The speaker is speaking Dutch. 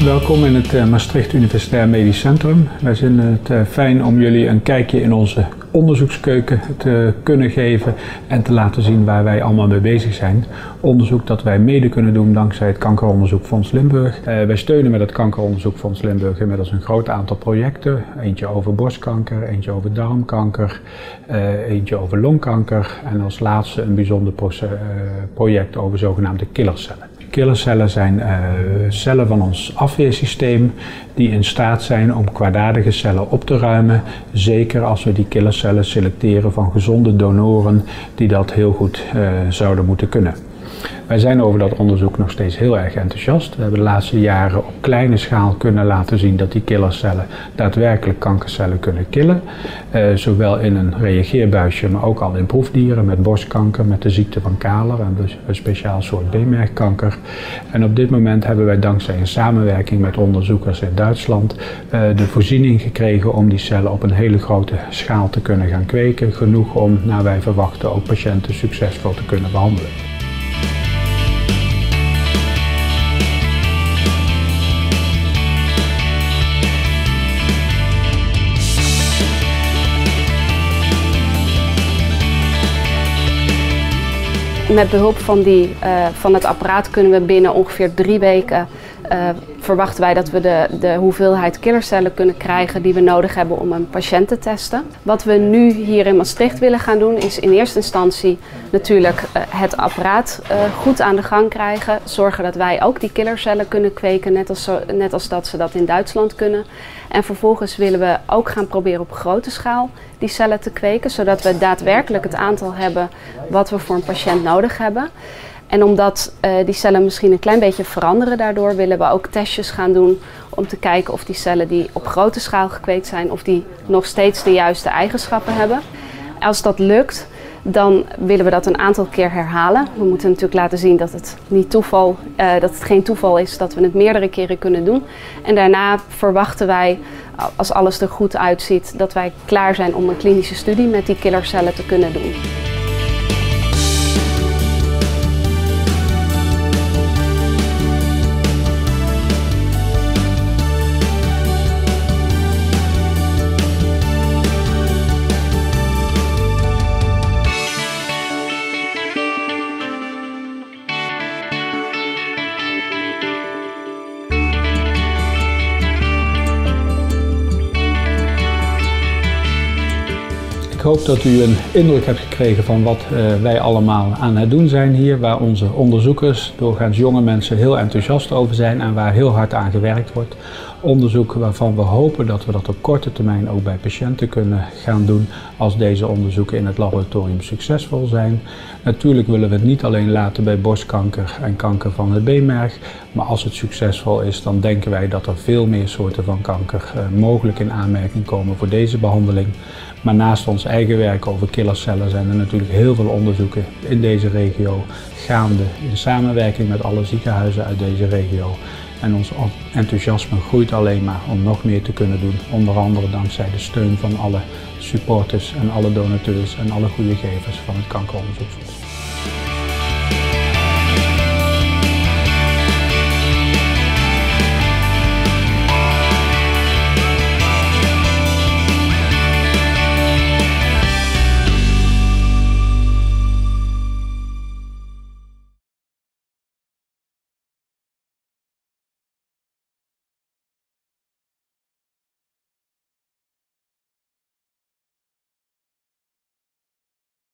Welkom in het Maastricht Universitair Medisch Centrum. Wij vinden het fijn om jullie een kijkje in onze onderzoekskeuken te kunnen geven en te laten zien waar wij allemaal mee bezig zijn. Onderzoek dat wij mede kunnen doen dankzij het Kankeronderzoekfonds Limburg. Wij steunen met het Kankeronderzoekfonds Limburg inmiddels een groot aantal projecten. Eentje over borstkanker, eentje over darmkanker, eentje over longkanker en als laatste een bijzonder project over zogenaamde killercellen. Killercellen zijn cellen van ons afweersysteem die in staat zijn om kwaadaardige cellen op te ruimen. Zeker als we die killercellen selecteren van gezonde donoren die dat heel goed zouden moeten kunnen. Wij zijn over dat onderzoek nog steeds heel erg enthousiast. We hebben de laatste jaren op kleine schaal kunnen laten zien dat die killercellen daadwerkelijk kankercellen kunnen killen. Zowel in een reageerbuisje, maar ook al in proefdieren met borstkanker, met de ziekte van Kahler en dus een speciaal soort beenmergkanker. En op dit moment hebben wij dankzij een samenwerking met onderzoekers in Duitsland de voorziening gekregen om die cellen op een hele grote schaal te kunnen gaan kweken. Genoeg om, naar wij verwachten, ook patiënten succesvol te kunnen behandelen. Met behulp van het apparaat kunnen we binnen ongeveer 3 weken verwachten wij dat we de hoeveelheid killercellen kunnen krijgen die we nodig hebben om een patiënt te testen. Wat we nu hier in Maastricht willen gaan doen is in eerste instantie natuurlijk het apparaat goed aan de gang krijgen. Zorgen dat wij ook die killercellen kunnen kweken, net als dat ze dat in Duitsland kunnen. En vervolgens willen we ook gaan proberen op grote schaal die cellen te kweken, zodat we daadwerkelijk het aantal hebben wat we voor een patiënt nodig hebben. En omdat die cellen misschien een klein beetje veranderen daardoor, willen we ook testjes gaan doen om te kijken of die cellen die op grote schaal gekweekt zijn, of die nog steeds de juiste eigenschappen hebben. Als dat lukt, dan willen we dat een aantal keer herhalen. We moeten natuurlijk laten zien dat het geen toeval is dat we het meerdere keren kunnen doen. En daarna verwachten wij, als alles er goed uitziet, dat wij klaar zijn om een klinische studie met die killercellen te kunnen doen. Ik hoop dat u een indruk hebt gekregen van wat wij allemaal aan het doen zijn hier, waar onze onderzoekers, doorgaans jonge mensen, heel enthousiast over zijn en waar heel hard aan gewerkt wordt. Onderzoek waarvan we hopen dat we dat op korte termijn ook bij patiënten kunnen gaan doen als deze onderzoeken in het laboratorium succesvol zijn. Natuurlijk willen we het niet alleen laten bij borstkanker en kanker van het beenmerg, maar als het succesvol is, dan denken wij dat er veel meer soorten van kanker mogelijk in aanmerking komen voor deze behandeling. Maar naast ons eigen werk over killercellen zijn er natuurlijk heel veel onderzoeken in deze regio gaande in samenwerking met alle ziekenhuizen uit deze regio. En ons enthousiasme groeit alleen maar om nog meer te kunnen doen, onder andere dankzij de steun van alle supporters en alle donateurs en alle goede gevers van het Kankeronderzoekfonds.